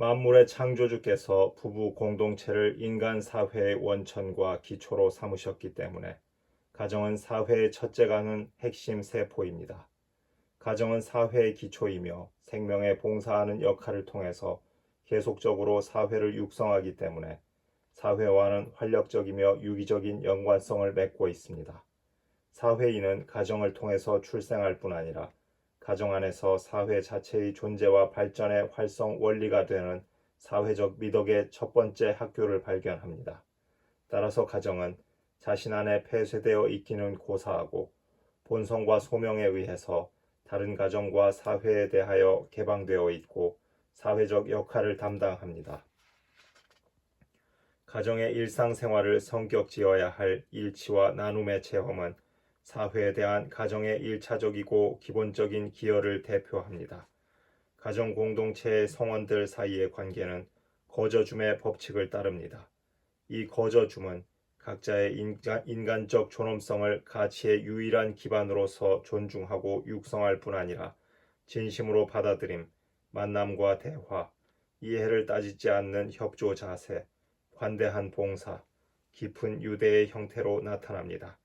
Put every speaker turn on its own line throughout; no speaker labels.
만물의 창조주께서 부부 공동체를 인간 사회의 원천과 기초로 삼으셨기 때문에 가정은 사회의 첫째가는 핵심 세포입니다. 가정은 사회의 기초이며 생명에 봉사하는 역할을 통해서 계속적으로 사회를 육성하기 때문에 사회와는 활력적이며 유기적인 연관성을 맺고 있습니다. 사회인은 가정을 통해서 출생할 뿐 아니라 가정 안에서 사회 자체의 존재와 발전의 활성 원리가 되는 사회적 미덕의 첫 번째 학교를 발견합니다. 따라서 가정은 자신 안에 폐쇄되어 있기는 고사하고 본성과 소명에 의해서 다른 가정과 사회에 대하여 개방되어 있고 사회적 역할을 담당합니다. 가정의 일상생활을 성격지어야 할 일치와 나눔의 체험은 사회에 대한 가정의 일차적이고 기본적인 기여를 대표합니다. 가정 공동체의 성원들 사이의 관계는 거저줌의 법칙을 따릅니다. 이 거저줌은 각자의 인간적 존엄성을 가치의 유일한 기반으로서 존중하고 육성할 뿐 아니라 진심으로 받아들임, 만남과 대화, 이해를 따지지 않는 협조 자세, 관대한 봉사, 깊은 유대의 형태로 나타납니다.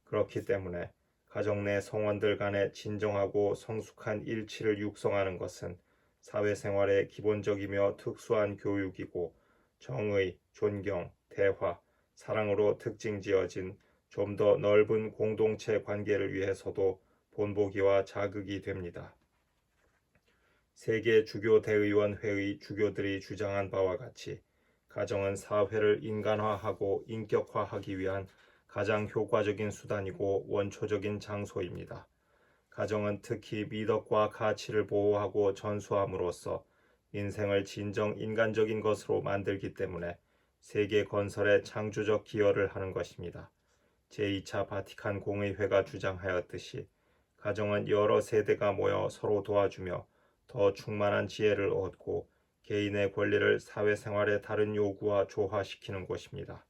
그렇기 때문에 가정 내 성원들 간의 진정하고 성숙한 일치를 육성하는 것은 사회생활의 기본적이며 특수한 교육이고 정의, 존경, 대화, 사랑으로 특징 지어진 좀 더 넓은 공동체 관계를 위해서도 본보기와 자극이 됩니다. 세계 주교 대의원 회의 주교들이 주장한 바와 같이 가정은 사회를 인간화하고 인격화하기 위한 가장 효과적인 수단이고 원초적인 장소입니다. 가정은 특히 미덕과 가치를 보호하고 전수함으로써 인생을 진정 인간적인 것으로 만들기 때문에 세계 건설에 창조적 기여를 하는 것입니다. 제2차 바티칸 공의회가 주장하였듯이 가정은 여러 세대가 모여 서로 도와주며 더 충만한 지혜를 얻고 개인의 권리를 사회생활의 다른 요구와 조화시키는 곳입니다.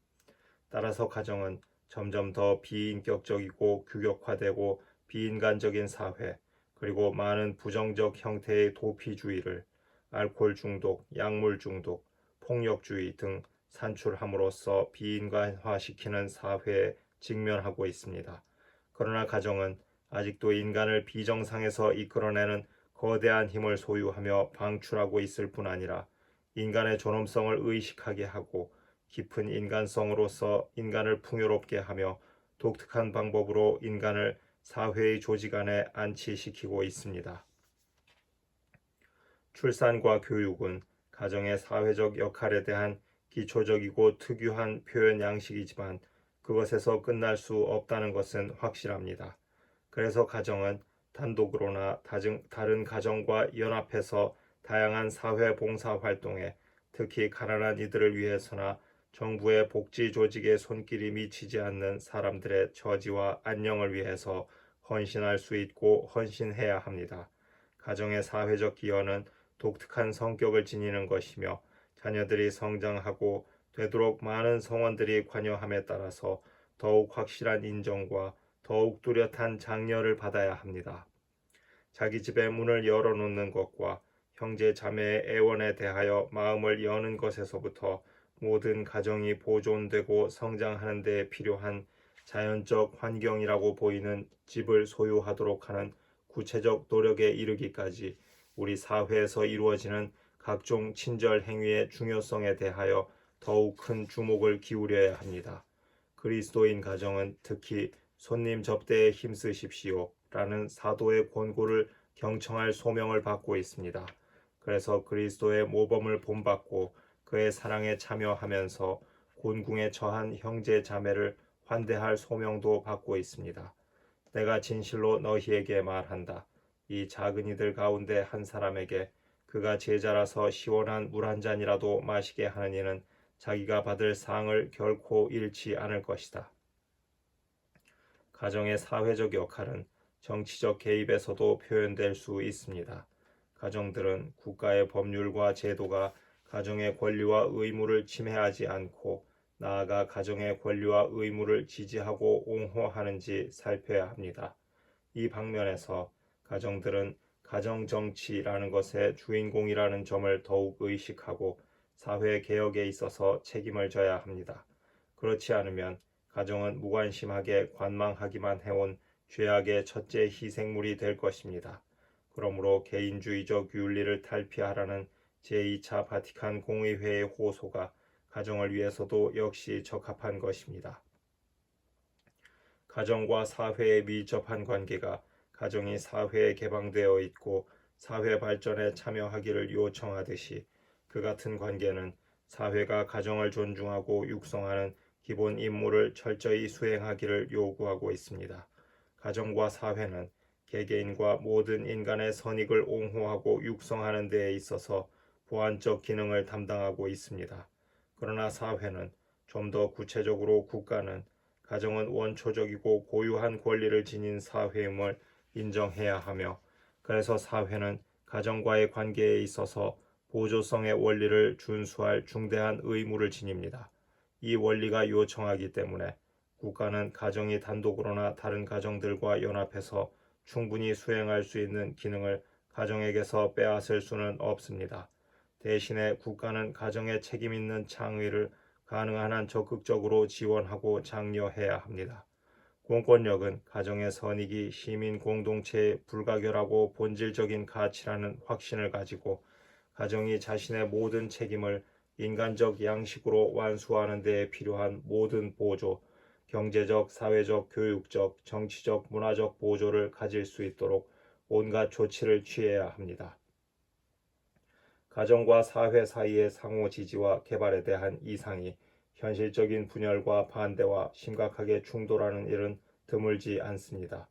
따라서 가정은 점점 더 비인격적이고 규격화되고 비인간적인 사회, 그리고 많은 부정적 형태의 도피주의를 알코올 중독, 약물 중독, 폭력주의 등 산출함으로써 비인간화시키는 사회에 직면하고 있습니다. 그러나 가정은 아직도 인간을 비정상에서 이끌어내는 거대한 힘을 소유하며 방출하고 있을 뿐 아니라 인간의 존엄성을 의식하게 하고 깊은 인간성으로서 인간을 풍요롭게 하며 독특한 방법으로 인간을 사회의 조직 안에 안치시키고 있습니다. 출산과 교육은 가정의 사회적 역할에 대한 기초적이고 특유한 표현 양식이지만 그것에서 끝날 수 없다는 것은 확실합니다. 그래서 가정은 단독으로나 다른 가정과 연합해서 다양한 사회 봉사 활동에 특히 가난한 이들을 위해서나 정부의 복지 조직의 손길이 미치지 않는 사람들의 처지와 안녕을 위해서 헌신할 수 있고 헌신해야 합니다. 가정의 사회적 기여는 독특한 성격을 지니는 것이며 자녀들이 성장하고 되도록 많은 성원들이 관여함에 따라서 더욱 확실한 인정과 더욱 뚜렷한 장려를 받아야 합니다. 자기 집의 문을 열어놓는 것과 형제 자매의 애원에 대하여 마음을 여는 것에서부터 모든 가정이 보존되고 성장하는 데 필요한 자연적 환경이라고 보이는 집을 소유하도록 하는 구체적 노력에 이르기까지 우리 사회에서 이루어지는 각종 친절 행위의 중요성에 대하여 더욱 큰 주목을 기울여야 합니다. 그리스도인 가정은 특히 손님 접대에 힘쓰십시오 라는 사도의 권고를 경청할 소명을 받고 있습니다. 그래서 그리스도의 모범을 본받고 그의 사랑에 참여하면서 곤궁에 처한 형제 자매를 환대할 소명도 받고 있습니다. 내가 진실로 너희에게 말한다. 이 작은 이들 가운데 한 사람에게 그가 제자라서 시원한 물 한 잔이라도 마시게 하는 이는 자기가 받을 상을 결코 잃지 않을 것이다. 가정의 사회적 역할은 정치적 개입에서도 표현될 수 있습니다. 가정들은 국가의 법률과 제도가 가정의 권리와 의무를 침해하지 않고 나아가 가정의 권리와 의무를 지지하고 옹호하는지 살펴야 합니다. 이 방면에서 가정들은 가정정치라는 것의 주인공이라는 점을 더욱 의식하고 사회 개혁에 있어서 책임을 져야 합니다. 그렇지 않으면 가정은 무관심하게 관망하기만 해온 죄악의 첫째 희생물이 될 것입니다. 그러므로 개인주의적 윤리를 탈피하라는 제2차 바티칸 공의회의 호소가 가정을 위해서도 역시 적합한 것입니다. 가정과 사회의 밀접한 관계가 가정이 사회에 개방되어 있고 사회 발전에 참여하기를 요청하듯이 그 같은 관계는 사회가 가정을 존중하고 육성하는 기본 임무를 철저히 수행하기를 요구하고 있습니다. 가정과 사회는 개개인과 모든 인간의 선익을 옹호하고 육성하는 데에 있어서 보완적 기능을 담당하고 있습니다. 그러나 사회는 좀 더 구체적으로 국가는 가정은 원초적이고 고유한 권리를 지닌 사회임을 인정해야 하며 그래서 사회는 가정과의 관계에 있어서 보조성의 원리를 준수할 중대한 의무를 지닙니다. 이 원리가 요청하기 때문에 국가는 가정이 단독으로나 다른 가정들과 연합해서 충분히 수행할 수 있는 기능을 가정에게서 빼앗을 수는 없습니다. 대신에 국가는 가정의 책임 있는 창의를 가능한 한 적극적으로 지원하고 장려해야 합니다. 공권력은 가정의 선익이 시민 공동체의 불가결하고 본질적인 가치라는 확신을 가지고 가정이 자신의 모든 책임을 인간적 양식으로 완수하는 데에 필요한 모든 보조, 경제적, 사회적, 교육적, 정치적, 문화적 보조를 가질 수 있도록 온갖 조치를 취해야 합니다. 가정과 사회 사이의 상호 지지와 개발에 대한 이상이 현실적인 분열과 반대와 심각하게 충돌하는 일은 드물지 않습니다.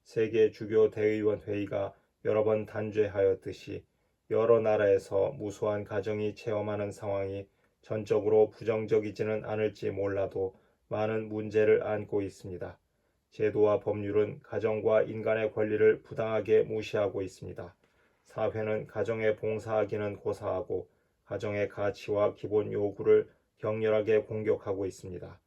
세계 주교 대의원 회의가 여러 번 단죄하였듯이 여러 나라에서 무수한 가정이 체험하는 상황이 전적으로 부정적이지는 않을지 몰라도 많은 문제를 안고 있습니다. 제도와 법률은 가정과 인간의 권리를 부당하게 무시하고 있습니다. 사회는 가정에 봉사하기는 고사하고 가정의 가치와 기본 요구를 격렬하게 공격하고 있습니다.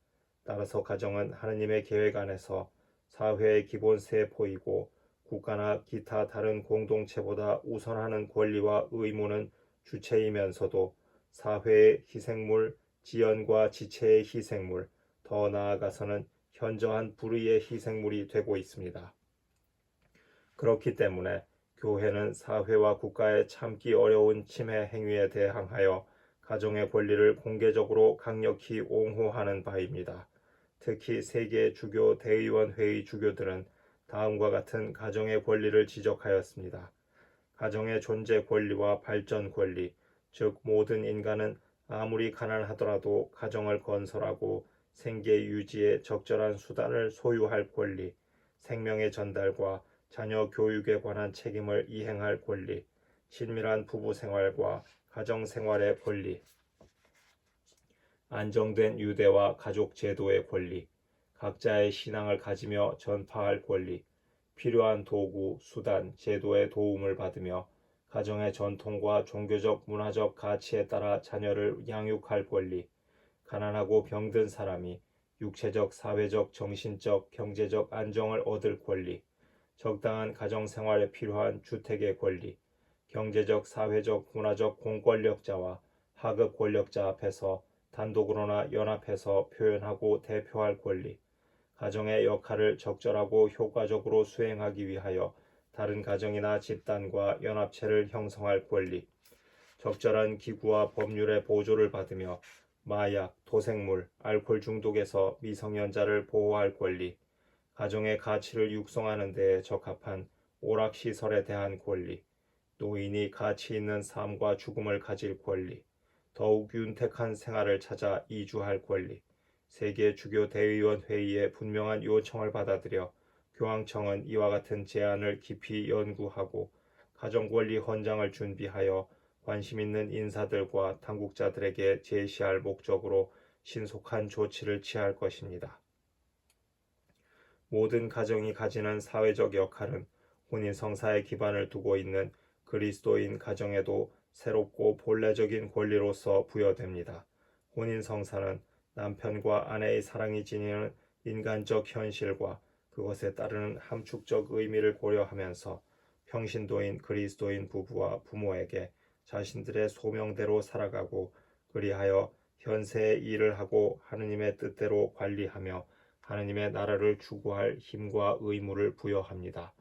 따라서 가정은 하느님의 계획 안에서 사회의 기본 세포이고 국가나 기타 다른 공동체보다 우선하는 권리와 의무는 주체이면서도 사회의 희생물, 지연과 지체의 희생물, 더 나아가서는 현저한 불의의 희생물이 되고 있습니다. 그렇기 때문에 교회는 사회와 국가의 참기 어려운 침해 행위에 대항하여 가정의 권리를 공개적으로 강력히 옹호하는 바입니다. 특히 세계 주교 대의원 회의 주교들은 다음과 같은 가정의 권리를 지적하였습니다. 가정의 존재 권리와 발전 권리, 즉 모든 인간은 아무리 가난하더라도 가정을 건설하고 생계 유지에 적절한 수단을 소유할 권리, 생명의 전달과 자녀 교육에 관한 책임을 이행할 권리, 친밀한 부부 생활과 가정 생활의 권리, 안정된 유대와 가족 제도의 권리, 각자의 신앙을 가지며 전파할 권리, 필요한 도구, 수단, 제도의 도움을 받으며 가정의 전통과 종교적, 문화적 가치에 따라 자녀를 양육할 권리, 가난하고 병든 사람이 육체적, 사회적, 정신적, 경제적 안정을 얻을 권리, 적당한 가정 생활에 필요한 주택의 권리, 경제적, 사회적, 문화적 공권력자와 하급 권력자 앞에서 단독으로나 연합해서 표현하고 대표할 권리, 가정의 역할을 적절하고 효과적으로 수행하기 위하여 다른 가정이나 집단과 연합체를 형성할 권리, 적절한 기구와 법률의 보조를 받으며 마약, 도색물, 알코올 중독에서 미성년자를 보호할 권리, 가정의 가치를 육성하는 데 적합한 오락시설에 대한 권리, 노인이 가치 있는 삶과 죽음을 가질 권리, 더욱 윤택한 생활을 찾아 이주할 권리, 세계 주교 대의원 회의의 분명한 요청을 받아들여 교황청은 이와 같은 제안을 깊이 연구하고 가정권리 헌장을 준비하여 관심 있는 인사들과 당국자들에게 제시할 목적으로 신속한 조치를 취할 것입니다. 모든 가정이 가지는 사회적 역할은 혼인 성사에 기반을 두고 있는 그리스도인 가정에도 새롭고 본래적인 권리로서 부여됩니다. 혼인 성사는 남편과 아내의 사랑이 지니는 인간적 현실과 그것에 따르는 함축적 의미를 고려하면서 평신도인 그리스도인 부부와 부모에게 자신들의 소명대로 살아가고 그리하여 현세의 일을 하고 하느님의 뜻대로 관리하며 하느님의 나라를 추구할 힘과 의무를 부여합니다.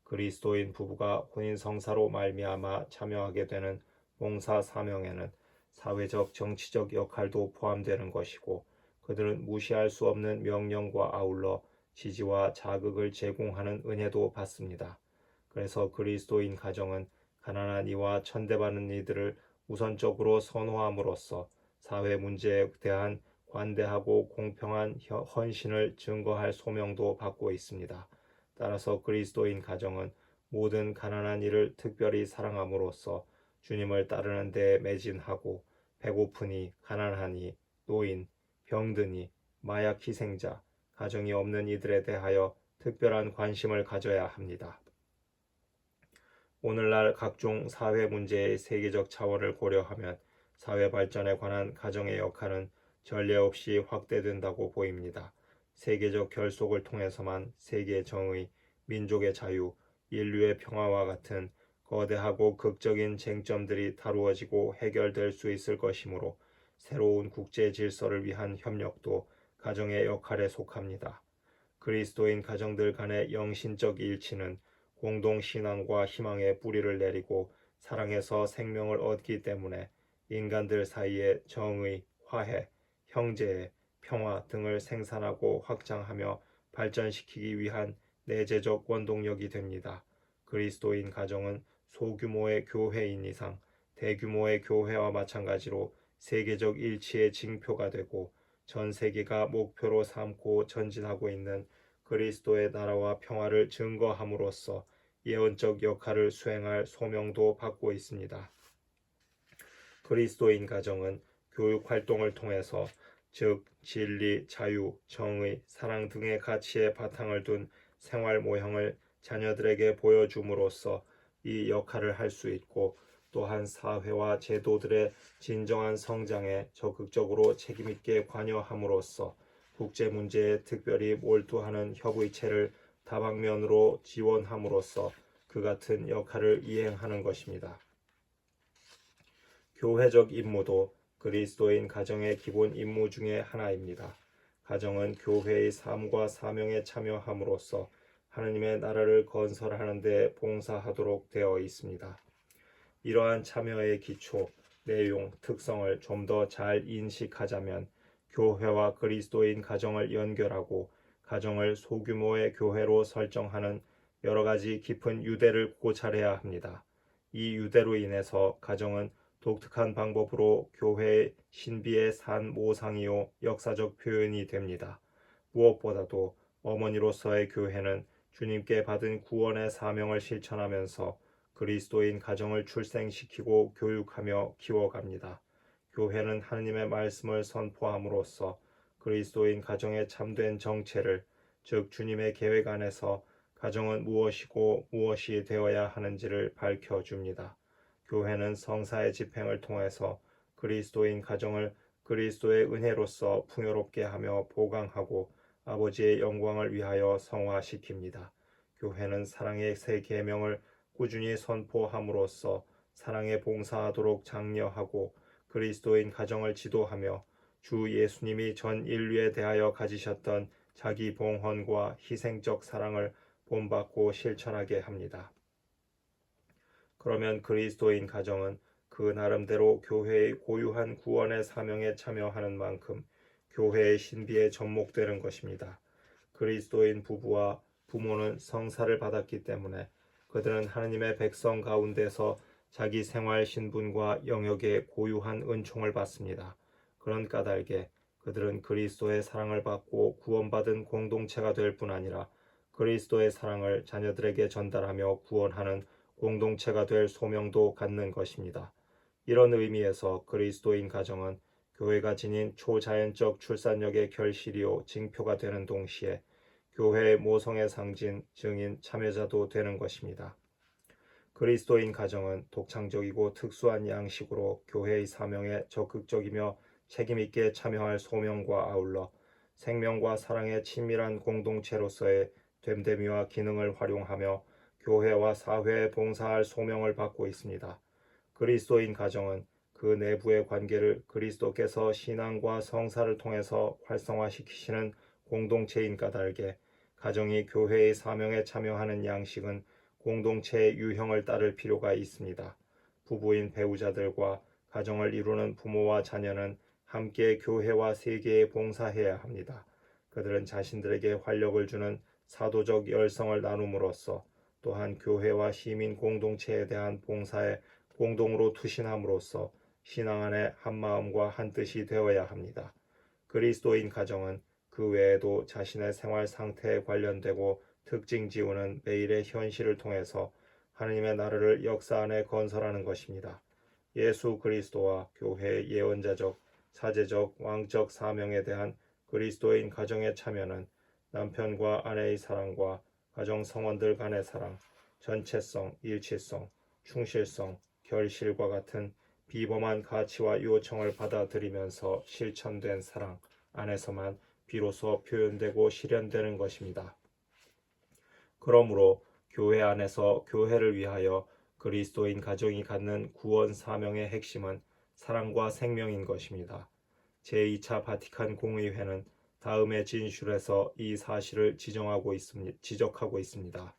그리스도인 부부가 혼인성사로 말미암아 참여하게 되는 봉사 사명에는 사회적 정치적 역할도 포함되는 것이고 그들은 무시할 수 없는 명령과 아울러 지지와 자극을 제공하는 은혜도 받습니다. 그래서 그리스도인 가정은 가난한 이와 천대받는 이들을 우선적으로 선호함으로써 사회 문제에 대한 관대하고 공평한 헌신을 증거할 소명도 받고 있습니다. 따라서 그리스도인 가정은 모든 가난한 이를 특별히 사랑함으로써 주님을 따르는 데 매진하고 배고프니, 가난하니, 노인, 병드니, 마약 희생자, 가정이 없는 이들에 대하여 특별한 관심을 가져야 합니다. 오늘날 각종 사회 문제의 세계적 차원을 고려하면 사회 발전에 관한 가정의 역할은 전례 없이 확대된다고 보입니다. 세계적 결속을 통해서만 세계 정의, 민족의 자유, 인류의 평화와 같은 거대하고 극적인 쟁점들이 다루어지고 해결될 수 있을 것이므로 새로운 국제 질서를 위한 협력도 가정의 역할에 속합니다. 그리스도인 가정들 간의 영신적 일치는 공동 신앙과 희망의 뿌리를 내리고 사랑에서 생명을 얻기 때문에 인간들 사이에 정의, 화해, 형제애, 평화 등을 생산하고 확장하며 발전시키기 위한 내재적 원동력이 됩니다. 그리스도인 가정은 소규모의 교회인 이상 대규모의 교회와 마찬가지로 세계적 일치의 징표가 되고 전 세계가 목표로 삼고 전진하고 있는 그리스도의 나라와 평화를 증거함으로써 예언적 역할을 수행할 소명도 받고 있습니다. 그리스도인 가정은 교육 활동을 통해서 즉 진리, 자유, 정의, 사랑 등의 가치에 바탕을 둔 생활 모형을 자녀들에게 보여줌으로써 이 역할을 할 수 있고 또한 사회와 제도들의 진정한 성장에 적극적으로 책임있게 관여함으로써 국제 문제에 특별히 몰두하는 협의체를 다방면으로 지원함으로써 그 같은 역할을 이행하는 것입니다. 교회적 임무도 그리스도인 가정의 기본 임무 중의 하나입니다. 가정은 교회의 삶과 사명에 참여함으로써 하느님의 나라를 건설하는 데 봉사하도록 되어 있습니다. 이러한 참여의 기초, 내용, 특성을 좀 더 잘 인식하자면 교회와 그리스도인 가정을 연결하고 가정을 소규모의 교회로 설정하는 여러 가지 깊은 유대를 고찰해야 합니다. 이 유대로 인해서 가정은 독특한 방법으로 교회의 신비의 산 모상이요 역사적 표현이 됩니다. 무엇보다도 어머니로서의 교회는 주님께 받은 구원의 사명을 실천하면서 그리스도인 가정을 출생시키고 교육하며 키워갑니다. 교회는 하느님의 말씀을 선포함으로써 그리스도인 가정의 참된 정체를 즉 주님의 계획 안에서 가정은 무엇이고 무엇이 되어야 하는지를 밝혀줍니다. 교회는 성사의 집행을 통해서 그리스도인 가정을 그리스도의 은혜로서 풍요롭게 하며 보강하고 아버지의 영광을 위하여 성화시킵니다. 교회는 사랑의 새 계명을 꾸준히 선포함으로써 사랑에 봉사하도록 장려하고 그리스도인 가정을 지도하며 주 예수님이 전 인류에 대하여 가지셨던 자기 봉헌과 희생적 사랑을 본받고 실천하게 합니다. 그러면 그리스도인 가정은 그 나름대로 교회의 고유한 구원의 사명에 참여하는 만큼 교회의 신비에 접목되는 것입니다. 그리스도인 부부와 부모는 성사를 받았기 때문에 그들은 하느님의 백성 가운데서 자기 생활 신분과 영역에 고유한 은총을 받습니다. 그런 까닭에 그들은 그리스도의 사랑을 받고 구원받은 공동체가 될 뿐 아니라 그리스도의 사랑을 자녀들에게 전달하며 구원하는 공동체가 될 소명도 갖는 것입니다. 이런 의미에서 그리스도인 가정은 교회가 지닌 초자연적 출산력의 결실이요 징표가 되는 동시에 교회의 모성의 상징, 증인, 참여자도 되는 것입니다. 그리스도인 가정은 독창적이고 특수한 양식으로 교회의 사명에 적극적이며 책임있게 참여할 소명과 아울러 생명과 사랑의 친밀한 공동체로서의 됨됨이와 기능을 활용하며 교회와 사회에 봉사할 소명을 받고 있습니다. 그리스도인 가정은 그 내부의 관계를 그리스도께서 신앙과 성사를 통해서 활성화시키시는 공동체인 까닭에 가정이 교회의 사명에 참여하는 양식은 공동체의 유형을 따를 필요가 있습니다. 부부인 배우자들과 가정을 이루는 부모와 자녀는 함께 교회와 세계에 봉사해야 합니다. 그들은 자신들에게 활력을 주는 사도적 열성을 나눔으로써 또한 교회와 시민 공동체에 대한 봉사에 공동으로 투신함으로써 신앙 안에 한 마음과 한 뜻이 되어야 합니다. 그리스도인 가정은 그 외에도 자신의 생활 상태에 관련되고 특징 지우는 매일의 현실을 통해서 하느님의 나라를 역사 안에 건설하는 것입니다. 예수 그리스도와 교회의 예언자적, 사제적, 왕적 사명에 대한 그리스도인 가정의 참여는 남편과 아내의 사랑과 가정 성원들 간의 사랑, 전체성, 일치성, 충실성, 결실과 같은 비범한 가치와 요청을 받아들이면서 실천된 사랑 안에서만 비로소 표현되고 실현되는 것입니다. 그러므로 교회 안에서 교회를 위하여 그리스도인 가정이 갖는 구원 사명의 핵심은 사랑과 생명인 것입니다. 제2차 바티칸 공의회는 다음의 진술에서 이 사실을 지적하고 있습니다.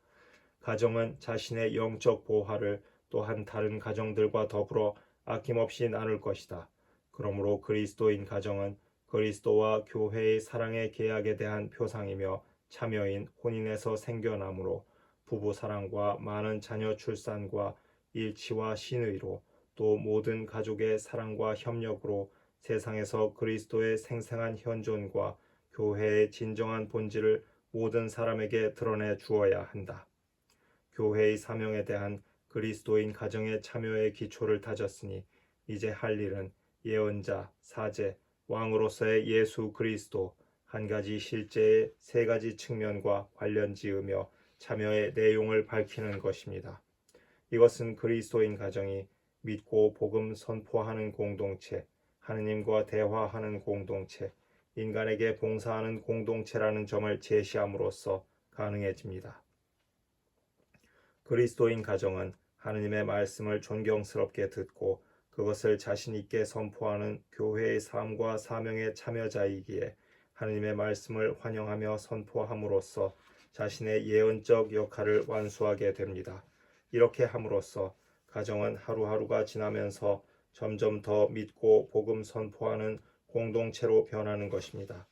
가정은 자신의 영적 보화를 또한 다른 가정들과 더불어 아낌없이 나눌 것이다. 그러므로 그리스도인 가정은 그리스도와 교회의 사랑의 계약에 대한 표상이며 참여인 혼인에서 생겨나므로 부부 사랑과 많은 자녀 출산과 일치와 신의로 또 모든 가족의 사랑과 협력으로 세상에서 그리스도의 생생한 현존과 교회의 진정한 본질을 모든 사람에게 드러내 주어야 한다. 교회의 사명에 대한 그리스도인 가정의 참여의 기초를 다졌으니 이제 할 일은 예언자, 사제, 왕으로서의 예수 그리스도 한 가지 실제의 세 가지 측면과 관련 지으며 참여의 내용을 밝히는 것입니다. 이것은 그리스도인 가정이 믿고 복음 선포하는 공동체, 하느님과 대화하는 공동체, 인간에게 봉사하는 공동체라는 점을 제시함으로써 가능해집니다. 그리스도인 가정은 하느님의 말씀을 존경스럽게 듣고 그것을 자신 있게 선포하는 교회의 삶과 사명의 참여자이기에 하느님의 말씀을 환영하며 선포함으로써 자신의 예언적 역할을 완수하게 됩니다. 이렇게 함으로써 가정은 하루하루가 지나면서 점점 더 믿고 복음 선포하는 공동체로 변하는 것입니다.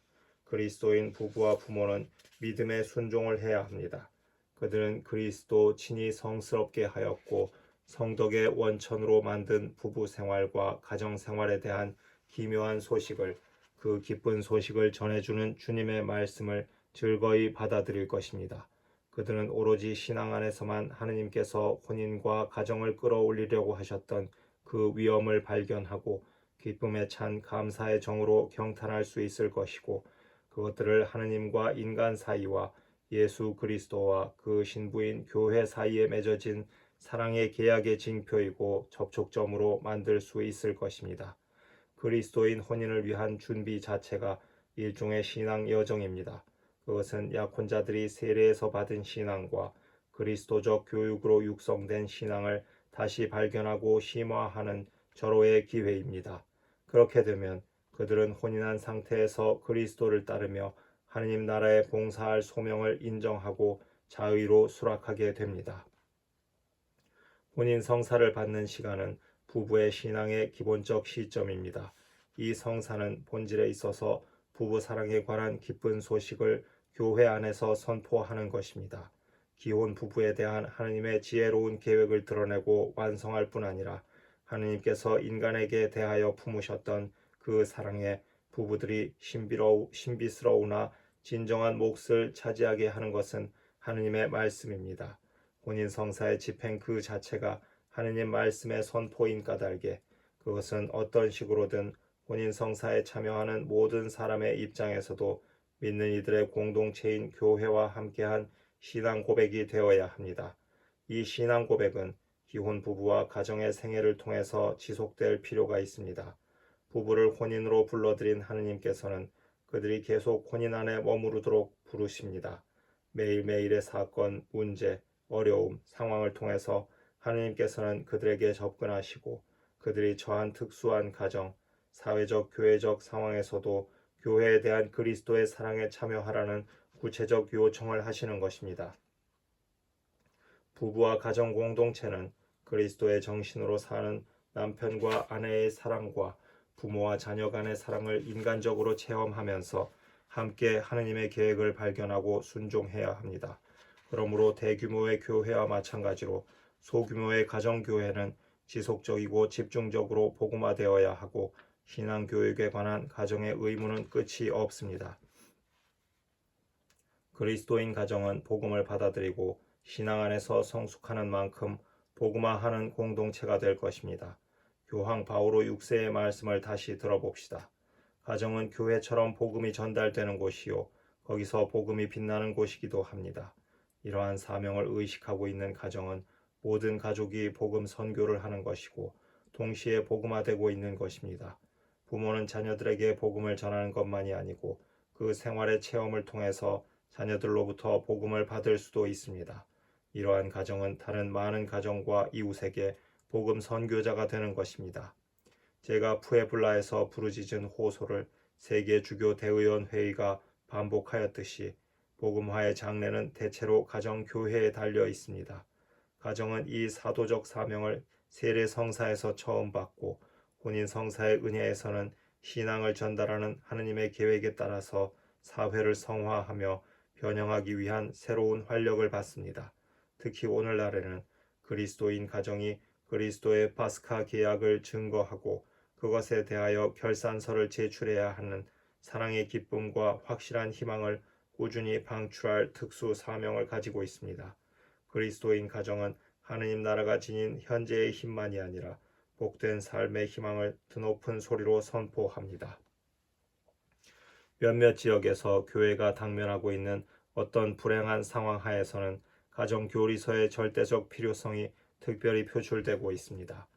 그리스도인 부부와 부모는 믿음에 순종을 해야 합니다. 그들은 그리스도 친히 성스럽게 하였고 성덕의 원천으로 만든 부부 생활과 가정 생활에 대한 기묘한 소식을, 그 기쁜 소식을 전해주는 주님의 말씀을 즐거이 받아들일 것입니다. 그들은 오로지 신앙 안에서만 하느님께서 혼인과 가정을 끌어올리려고 하셨던 그 위엄을 발견하고 기쁨에 찬 감사의 정으로 경탄할 수 있을 것이고, 그것들을 하느님과 인간 사이와 예수 그리스도와 그 신부인 교회 사이에 맺어진 사랑의 계약의 징표이고 접촉점으로 만들 수 있을 것입니다. 그리스도인 혼인을 위한 준비 자체가 일종의 신앙 여정입니다. 그것은 약혼자들이 세례에서 받은 신앙과 그리스도적 교육으로 육성된 신앙을 다시 발견하고 심화하는 절호의 기회입니다. 그렇게 되면 그들은 혼인한 상태에서 그리스도를 따르며 하느님 나라에 봉사할 소명을 인정하고 자의로 수락하게 됩니다. 혼인 성사를 받는 시간은 부부의 신앙의 기본적 시점입니다. 이 성사는 본질에 있어서 부부 사랑에 관한 기쁜 소식을 교회 안에서 선포하는 것입니다. 기혼 부부에 대한 하느님의 지혜로운 계획을 드러내고 완성할 뿐 아니라 하느님께서 인간에게 대하여 품으셨던 그 사랑에 부부들이 신비스러우나 진정한 몫을 차지하게 하는 것은 하느님의 말씀입니다. 혼인 성사의 집행 그 자체가 하느님 말씀의 선포인 까닭에 그것은 어떤 식으로든 혼인 성사에 참여하는 모든 사람의 입장에서도 믿는 이들의 공동체인 교회와 함께한 신앙 고백이 되어야 합니다. 이 신앙 고백은 기혼 부부와 가정의 생애를 통해서 지속될 필요가 있습니다. 부부를 혼인으로 불러들인 하느님께서는 그들이 계속 혼인 안에 머무르도록 부르십니다. 매일매일의 사건, 문제, 어려움, 상황을 통해서 하느님께서는 그들에게 접근하시고 그들이 처한 특수한 가정, 사회적, 교회적 상황에서도 교회에 대한 그리스도의 사랑에 참여하라는 구체적 요청을 하시는 것입니다. 부부와 가정 공동체는 그리스도의 정신으로 사는 남편과 아내의 사랑과 부모와 자녀 간의 사랑을 인간적으로 체험하면서 함께 하느님의 계획을 발견하고 순종해야 합니다. 그러므로 대규모의 교회와 마찬가지로 소규모의 가정교회는 지속적이고 집중적으로 복음화되어야 하고 신앙교육에 관한 가정의 의무는 끝이 없습니다. 그리스도인 가정은 복음을 받아들이고 신앙 안에서 성숙하는 만큼 복음화하는 공동체가 될 것입니다. 교황 바오로 6세의 말씀을 다시 들어봅시다. 가정은 교회처럼 복음이 전달되는 곳이요 거기서 복음이 빛나는 곳이기도 합니다. 이러한 사명을 의식하고 있는 가정은 모든 가족이 복음 선교를 하는 것이고 동시에 복음화되고 있는 것입니다. 부모는 자녀들에게 복음을 전하는 것만이 아니고 그 생활의 체험을 통해서 자녀들로부터 복음을 받을 수도 있습니다. 이러한 가정은 다른 많은 가정과 이웃에게 복음 선교자가 되는 것입니다. 제가 푸에블라에서 부르짖은 호소를 세계 주교 대의원 회의가 반복하였듯이 복음화의 장래는 대체로 가정 교회에 달려 있습니다. 가정은 이 사도적 사명을 세례 성사에서 처음 받고 혼인 성사의 은혜에서는 신앙을 전달하는 하느님의 계획에 따라서 사회를 성화하며 변형하기 위한 새로운 활력을 받습니다. 특히 오늘날에는 그리스도인 가정이 그리스도의 파스카 계약을 증거하고 그것에 대하여 결산서를 제출해야 하는 사랑의 기쁨과 확실한 희망을 꾸준히 방출할 특수 사명을 가지고 있습니다. 그리스도인 가정은 하느님 나라가 지닌 현재의 힘만이 아니라 복된 삶의 희망을 드높은 소리로 선포합니다. 몇몇 지역에서 교회가 당면하고 있는 어떤 불행한 상황 하에서는 가정교리서의 절대적 필요성이 특별히 표출되고 있습니다.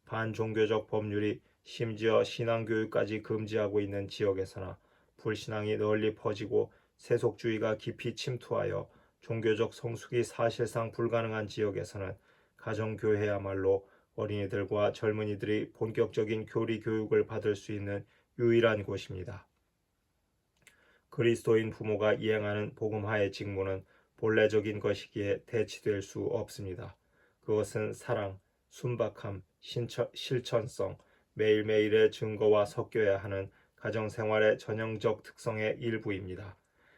반종교적 법률이 심지어 신앙교육까지 금지하고 있는 지역에서나 불신앙이 널리 퍼지고 세속주의가 깊이 침투하여 종교적 성숙이 사실상 불가능한 지역에서는 가정교회야말로 어린이들과 젊은이들이 본격적인 교리 교육을 받을 수 있는 유일한 곳입니다. 그리스도인 부모가 이행하는 복음화의 직무는 본래적인 것이기에 대치될 수 없습니다. 그것은 사랑, 순박함, 실천성, 매일매일의 증거와 섞여야 하는 가정생활의 전형적 특성의 일부입니다.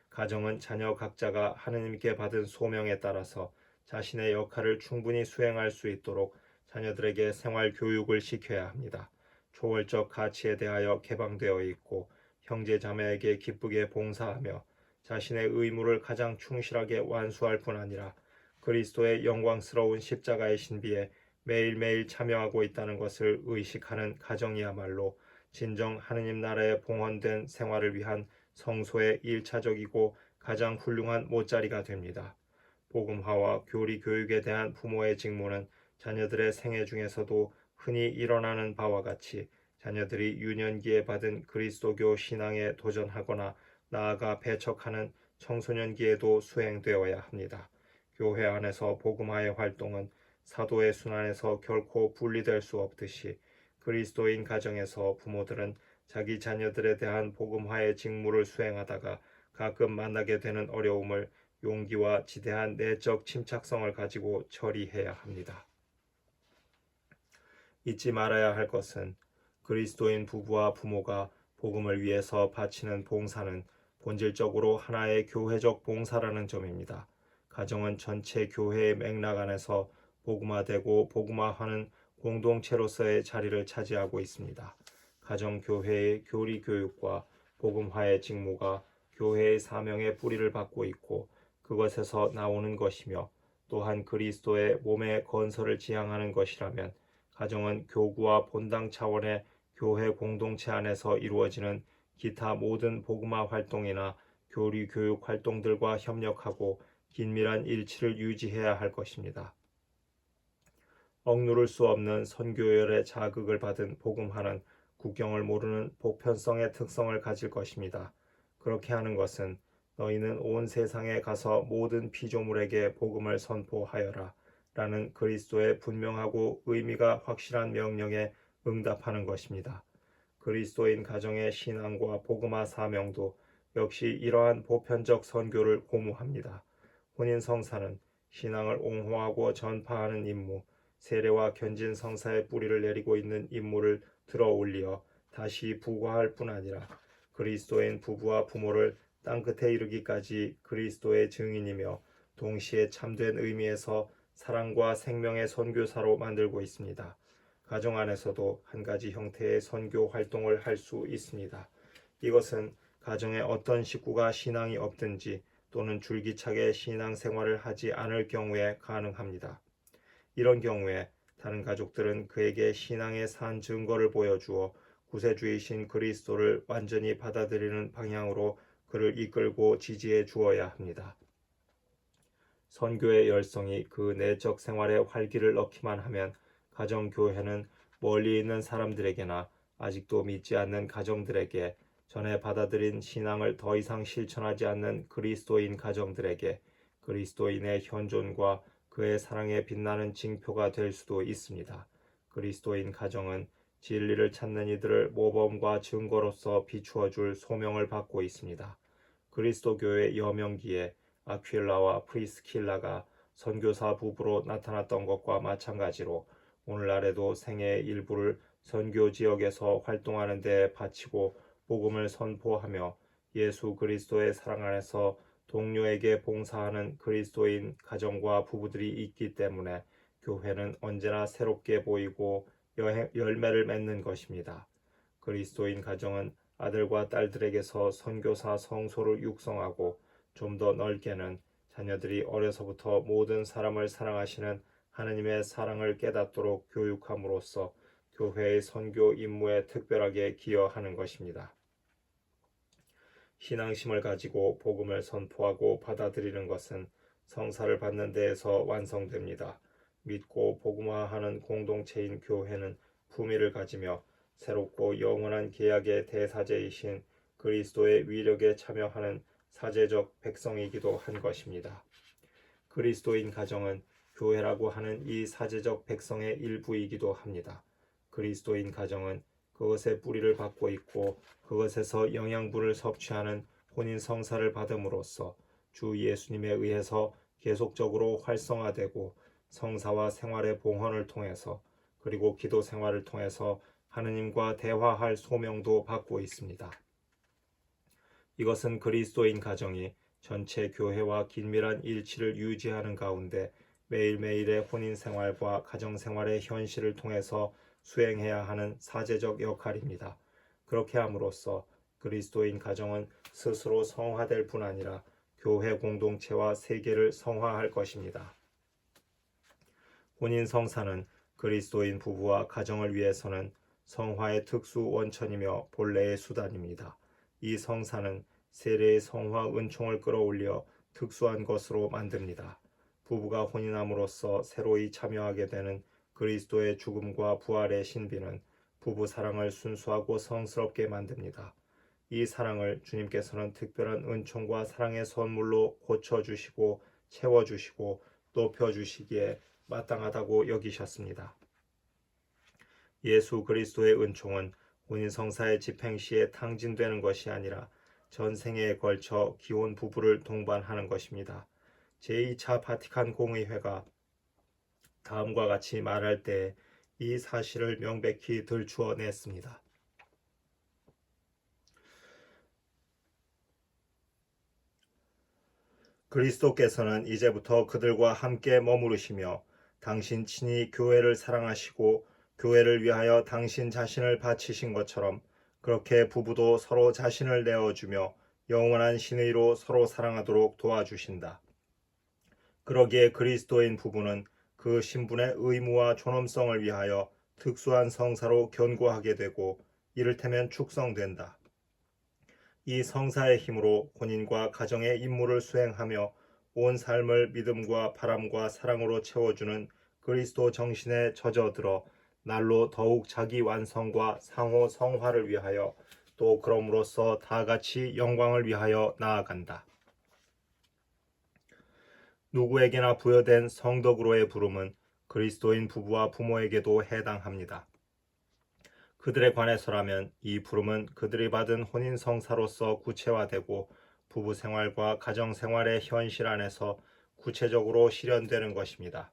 가정은 자녀 각자가 하느님께 받은 소명에 따라서 자신의 역할을 충분히 수행할 수 있도록 자녀들에게 생활 교육을 시켜야 합니다. 초월적 가치에 대하여 개방되어 있고 형제 자매에게 기쁘게 봉사하며 자신의 의무를 가장 충실하게 완수할 뿐 아니라 그리스도의 영광스러운 십자가의 신비에 매일매일 참여하고 있다는 것을 의식하는 가정이야말로 진정 하느님 나라에 봉헌된 생활을 위한 성소의 1차적이고 가장 훌륭한 못자리가 됩니다. 복음화와 교리 교육에 대한 부모의 직무는 자녀들의 생애 중에서도 흔히 일어나는 바와 같이 자녀들이 유년기에 받은 그리스도교 신앙에 도전하거나 나아가 배척하는 청소년기에도 수행되어야 합니다. 교회 안에서 복음화의 활동은 사도의 순환에서 결코 분리될 수 없듯이 그리스도인 가정에서 부모들은 자기 자녀들에 대한 복음화의 직무를 수행하다가 가끔 만나게 되는 어려움을 용기와 지대한 내적 침착성을 가지고 처리해야 합니다. 잊지 말아야 할 것은 그리스도인 부부와 부모가 복음을 위해서 바치는 봉사는 본질적으로 하나의 교회적 봉사라는 점입니다. 가정은 전체 교회의 맥락 안에서 복음화되고 복음화하는 공동체로서의 자리를 차지하고 있습니다. 가정교회의 교리 교육과 복음화의 직무가 교회의 사명의 뿌리를 받고 있고 그것에서 나오는 것이며 또한 그리스도의 몸의 건설을 지향하는 것이라면 가정은 교구와 본당 차원의 교회 공동체 안에서 이루어지는 기타 모든 복음화 활동이나 교리 교육 활동들과 협력하고 긴밀한 일치를 유지해야 할 것입니다. 억누를 수 없는 선교열의 자극을 받은 복음화는 국경을 모르는 보편성의 특성을 가질 것입니다. 그렇게 하는 것은 너희는 온 세상에 가서 모든 피조물에게 복음을 선포하여라 라는 그리스도의 분명하고 의미가 확실한 명령에 응답하는 것입니다. 그리스도인 가정의 신앙과 복음화 사명도 역시 이러한 보편적 선교를 고무합니다. 혼인 성사는 신앙을 옹호하고 전파하는 임무, 세례와 견진 성사의 뿌리를 내리고 있는 임무를 들어올리어 다시 부과할 뿐 아니라 그리스도인 부부와 부모를 땅끝에 이르기까지 그리스도의 증인이며 동시에 참된 의미에서 사랑과 생명의 선교사로 만들고 있습니다. 가정 안에서도 한 가지 형태의 선교 활동을 할 수 있습니다. 이것은 가정의 어떤 식구가 신앙이 없든지 또는 줄기차게 신앙 생활을 하지 않을 경우에 가능합니다. 이런 경우에 다른 가족들은 그에게 신앙의 산 증거를 보여주어 구세주이신 그리스도를 완전히 받아들이는 방향으로 그를 이끌고 지지해 주어야 합니다. 선교의 열성이 그 내적 생활에 활기를 넣기만 하면 가정교회는 멀리 있는 사람들에게나 아직도 믿지 않는 가정들에게, 전에 받아들인 신앙을 더 이상 실천하지 않는 그리스도인 가정들에게 그리스도인의 현존과 그의 사랑에 빛나는 징표가 될 수도 있습니다. 그리스도인 가정은 진리를 찾는 이들을 모범과 증거로서 비추어 줄 소명을 받고 있습니다. 그리스도교의 여명기에 아퀴라와 프리스킬라가 선교사 부부로 나타났던 것과 마찬가지로 오늘날에도 생애의 일부를 선교 지역에서 활동하는 데 바치고 복음을 선포하며 예수 그리스도의 사랑 안에서 동료에게 봉사하는 그리스도인 가정과 부부들이 있기 때문에 교회는 언제나 새롭게 보이고 열매를 맺는 것입니다. 그리스도인 가정은 아들과 딸들에게서 선교사 성소를 육성하고 좀 더 넓게는 자녀들이 어려서부터 모든 사람을 사랑하시는 하느님의 사랑을 깨닫도록 교육함으로써 교회의 선교 임무에 특별하게 기여하는 것입니다. 신앙심을 가지고 복음을 선포하고 받아들이는 것은 성사를 받는 데에서 완성됩니다. 믿고 복음화하는 공동체인 교회는 품위를 가지며 새롭고 영원한 계약의 대사제이신 그리스도의 위력에 참여하는 사제적 백성이기도 한 것입니다. 그리스도인 가정은 교회라고 하는 이 사제적 백성의 일부이기도 합니다. 그리스도인 가정은 그것의 뿌리를 받고 있고 그것에서 영양분을 섭취하는 혼인 성사를 받음으로써 주 예수님에 의해서 계속적으로 활성화되고 성사와 생활의 봉헌을 통해서 그리고 기도 생활을 통해서 하느님과 대화할 소명도 받고 있습니다. 이것은 그리스도인 가정이 전체 교회와 긴밀한 일치를 유지하는 가운데 매일매일의 혼인 생활과 가정 생활의 현실을 통해서 수행해야 하는 사제적 역할입니다. 그렇게 함으로써 그리스도인 가정은 스스로 성화될 뿐 아니라 교회 공동체와 세계를 성화할 것입니다. 혼인 성사는 그리스도인 부부와 가정을 위해서는 성화의 특수 원천이며 본래의 수단입니다. 이 성사는 세례의 성화 은총을 끌어올려 특수한 것으로 만듭니다. 부부가 혼인함으로써 새로이 참여하게 되는 그리스도의 죽음과 부활의 신비는 부부 사랑을 순수하고 성스럽게 만듭니다. 이 사랑을 주님께서는 특별한 은총과 사랑의 선물로 고쳐주시고 채워주시고 높여주시기에 마땅하다고 여기셨습니다. 예수 그리스도의 은총은 혼인성사의 집행 시에 탕진되는 것이 아니라 전생에 걸쳐 기혼 부부를 동반하는 것입니다. 제2차 바티칸 공의회가 다음과 같이 말할 때 이 사실을 명백히 들추어 냈습니다. 그리스도께서는 이제부터 그들과 함께 머무르시며 당신 친히 교회를 사랑하시고 교회를 위하여 당신 자신을 바치신 것처럼 그렇게 부부도 서로 자신을 내어주며 영원한 신의로 서로 사랑하도록 도와주신다. 그러기에 그리스도인 부부는 그 신분의 의무와 존엄성을 위하여 특수한 성사로 견고하게 되고 이를테면 축성된다. 이 성사의 힘으로 혼인과 가정의 임무를 수행하며 온 삶을 믿음과 바람과 사랑으로 채워주는 그리스도 정신에 젖어들어 날로 더욱 자기 완성과 상호 성화를 위하여 또 그럼으로써 다 같이 영광을 위하여 나아간다. 누구에게나 부여된 성덕으로의 부름은 그리스도인 부부와 부모에게도 해당합니다. 그들에 관해서라면 이 부름은 그들이 받은 혼인 성사로서 구체화되고 부부 생활과 가정 생활의 현실 안에서 구체적으로 실현되는 것입니다.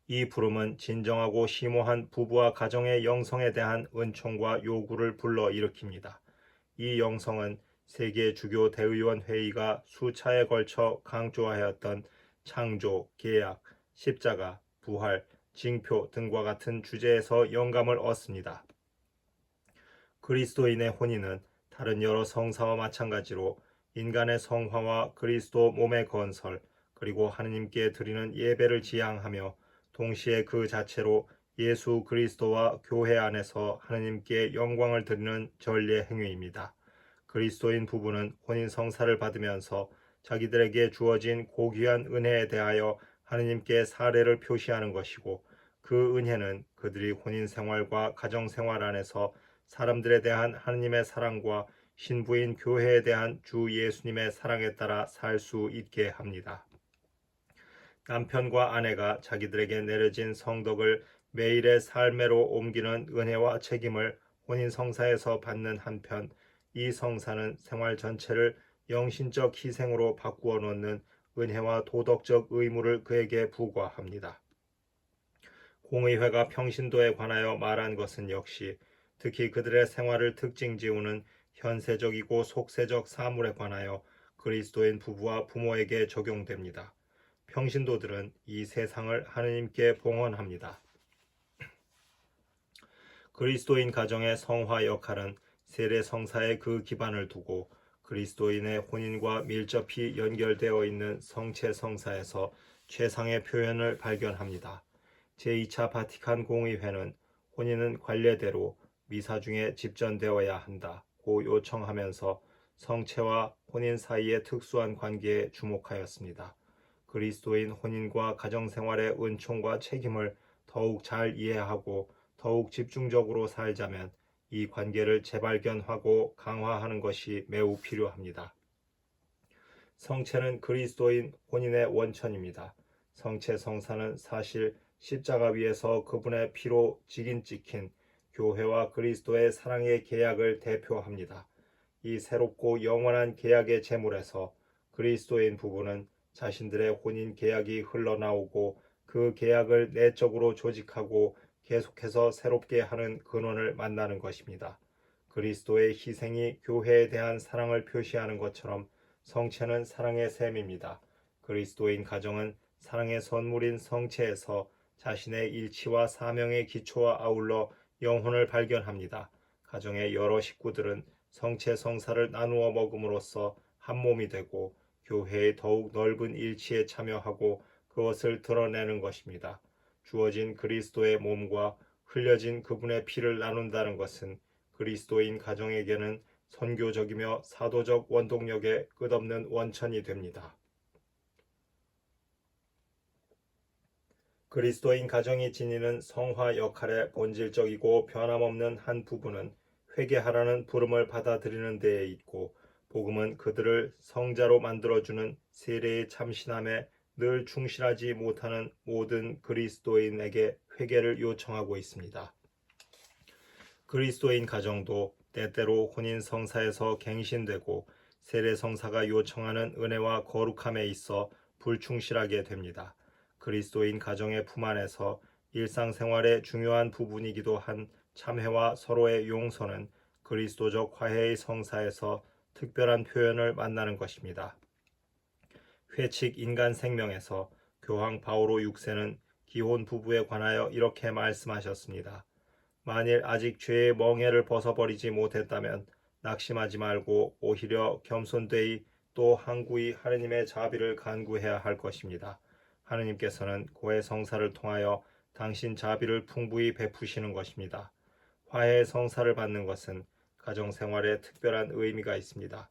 이 부름은 진정하고 심오한 부부와 가정의 영성에 대한 은총과 요구를 불러일으킵니다. 이 영성은 세계 주교 대의원 회의가 수차에 걸쳐 강조하였던 창조, 계약, 십자가, 부활, 징표 등과 같은 주제에서 영감을 얻습니다. 그리스도인의 혼인은 다른 여러 성사와 마찬가지로 인간의 성화와 그리스도 몸의 건설, 그리고 하느님께 드리는 예배를 지향하며 동시에 그 자체로 예수 그리스도와 교회 안에서 하느님께 영광을 드리는 전례 행위입니다. 그리스도인 부부는 혼인 성사를 받으면서 자기들에게 주어진 고귀한 은혜에 대하여 하느님께 사례를 표시하는 것이고, 그 은혜는 그들이 혼인 생활과 가정 생활 안에서 사람들에 대한 하느님의 사랑과 신부인 교회에 대한 주 예수님의 사랑에 따라 살 수 있게 합니다. 남편과 아내가 자기들에게 내려진 성덕을 매일의 삶으로 옮기는 은혜와 책임을 혼인 성사에서 받는 한편, 이 성사는 생활 전체를 영신적 희생으로 바꾸어 놓는 은혜와 도덕적 의무를 그에게 부과합니다. 공의회가 평신도에 관하여 말한 것은 역시 특히 그들의 생활을 특징 지우는 현세적이고 속세적 사물에 관하여 그리스도인 부부와 부모에게 적용됩니다. 평신도들은 이 세상을 하느님께 봉헌합니다. 그리스도인 가정의 성화 역할은 세례 성사의 그 기반을 두고 그리스도인의 혼인과 밀접히 연결되어 있는 성체 성사에서 최상의 표현을 발견합니다. 제2차 바티칸 공의회는 혼인은 관례대로 미사 중에 집전되어야 한다고 요청하면서 성체와 혼인 사이의 특수한 관계에 주목하였습니다. 그리스도인 혼인과 가정생활의 은총과 책임을 더욱 잘 이해하고 더욱 집중적으로 살자면 이 관계를 재발견하고 강화하는 것이 매우 필요합니다. 성체는 그리스도인 혼인의 원천입니다. 성체 성사는 사실 십자가 위에서 그분의 피로 직인 찍힌 교회와 그리스도의 사랑의 계약을 대표합니다. 이 새롭고 영원한 계약의 제물에서 그리스도인 부부는 자신들의 혼인 계약이 흘러나오고 그 계약을 내적으로 조직하고 계속해서 새롭게 하는 근원을 만나는 것입니다. 그리스도의 희생이 교회에 대한 사랑을 표시하는 것처럼 성체는 사랑의 셈입니다. 그리스도인 가정은 사랑의 선물인 성체에서 자신의 일치와 사명의 기초와 아울러 영혼을 발견합니다. 가정의 여러 식구들은 성체 성사를 나누어 먹음으로써 한 몸이 되고 교회의 더욱 넓은 일치에 참여하고 그것을 드러내는 것입니다. 주어진 그리스도의 몸과 흘려진 그분의 피를 나눈다는 것은 그리스도인 가정에게는 선교적이며 사도적 원동력의 끝없는 원천이 됩니다. 그리스도인 가정이 지니는 성화 역할의 본질적이고 변함없는 한 부분은 회개하라는 부름을 받아들이는 데에 있고, 복음은 그들을 성자로 만들어주는 세례의 참신함에 늘 충실하지 못하는 모든 그리스도인에게 회개를 요청하고 있습니다. 그리스도인 가정도 때때로 혼인 성사에서 갱신되고 세례 성사가 요청하는 은혜와 거룩함에 있어 불충실하게 됩니다. 그리스도인 가정의 품 안에서 일상생활의 중요한 부분이기도 한 참회와 서로의 용서는 그리스도적 화해의 성사에서 특별한 표현을 만나는 것입니다. 회칙 인간 생명에서 교황 바오로 6세는 기혼 부부에 관하여 이렇게 말씀하셨습니다. 만일 아직 죄의 멍에를 벗어버리지 못했다면 낙심하지 말고 오히려 겸손되이 또 항구히 하느님의 자비를 간구해야 할 것입니다. 하느님께서는 고해 성사를 통하여 당신 자비를 풍부히 베푸시는 것입니다. 화해 성사를 받는 것은 가정생활에 특별한 의미가 있습니다.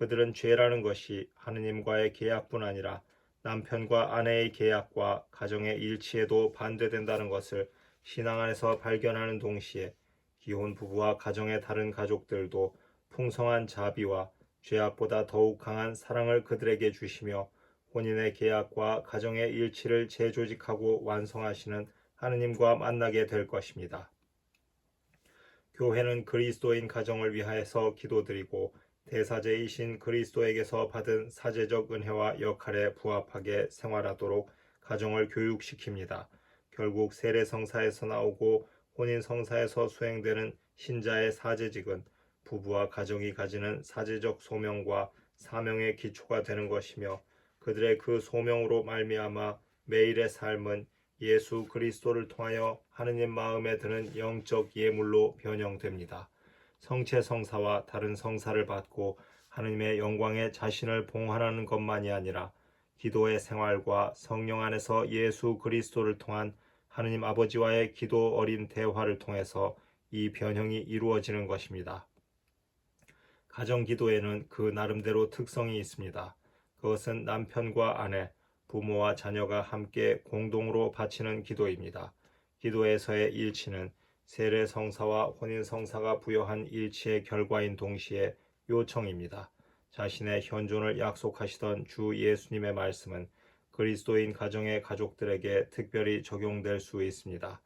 그들은 죄라는 것이 하느님과의 계약뿐 아니라 남편과 아내의 계약과 가정의 일치에도 반대된다는 것을 신앙 안에서 발견하는 동시에 기혼 부부와 가정의 다른 가족들도 풍성한 자비와 죄악보다 더욱 강한 사랑을 그들에게 주시며 혼인의 계약과 가정의 일치를 재조직하고 완성하시는 하느님과 만나게 될 것입니다. 교회는 그리스도인 가정을 위하여서 기도드리고 대사제이신 그리스도에게서 받은 사제적 은혜와 역할에 부합하게 생활하도록 가정을 교육시킵니다. 결국 세례성사에서 나오고 혼인성사에서 수행되는 신자의 사제직은 부부와 가정이 가지는 사제적 소명과 사명의 기초가 되는 것이며 그들의 그 소명으로 말미암아 매일의 삶은 예수 그리스도를 통하여 하느님 마음에 드는 영적 예물로 변형됩니다. 성체 성사와 다른 성사를 받고 하느님의 영광에 자신을 봉헌하는 것만이 아니라 기도의 생활과 성령 안에서 예수 그리스도를 통한 하느님 아버지와의 기도 어린 대화를 통해서 이 변형이 이루어지는 것입니다. 가정 기도에는 그 나름대로 특성이 있습니다. 그것은 남편과 아내, 부모와 자녀가 함께 공동으로 바치는 기도입니다. 기도에서의 일치는 세례 성사와 혼인 성사가 부여한 일치의 결과인 동시에 요청입니다. 자신의 현존을 약속하시던 주 예수님의 말씀은 그리스도인 가정의 가족들에게 특별히 적용될 수 있습니다.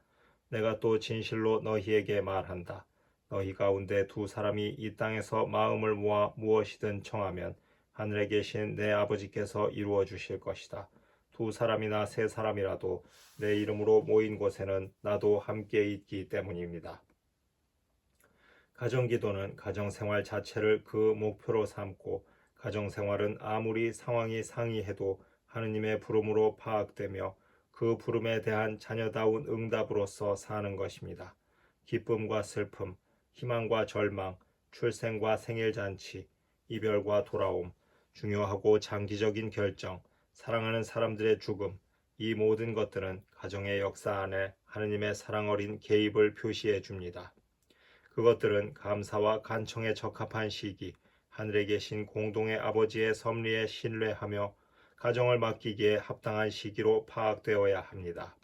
내가 또 진실로 너희에게 말한다. 너희 가운데 두 사람이 이 땅에서 마음을 모아 무엇이든 청하면 하늘에 계신 내 아버지께서 이루어 주실 것이다. 두 사람이나 세 사람이라도 내 이름으로 모인 곳에는 나도 함께 있기 때문입니다. 가정기도는 가정생활 자체를 그 목표로 삼고 가정생활은 아무리 상황이 상이해도 하느님의 부름으로 파악되며 그 부름에 대한 자녀다운 응답으로서 사는 것입니다. 기쁨과 슬픔, 희망과 절망, 출생과 생일잔치, 이별과 돌아옴, 중요하고 장기적인 결정, 사랑하는 사람들의 죽음, 이 모든 것들은 가정의 역사 안에 하느님의 사랑 어린 개입을 표시해 줍니다. 그것들은 감사와 간청에 적합한 시기, 하늘에 계신 공동의 아버지의 섭리에 신뢰하며 가정을 맡기기에 합당한 시기로 파악되어야 합니다.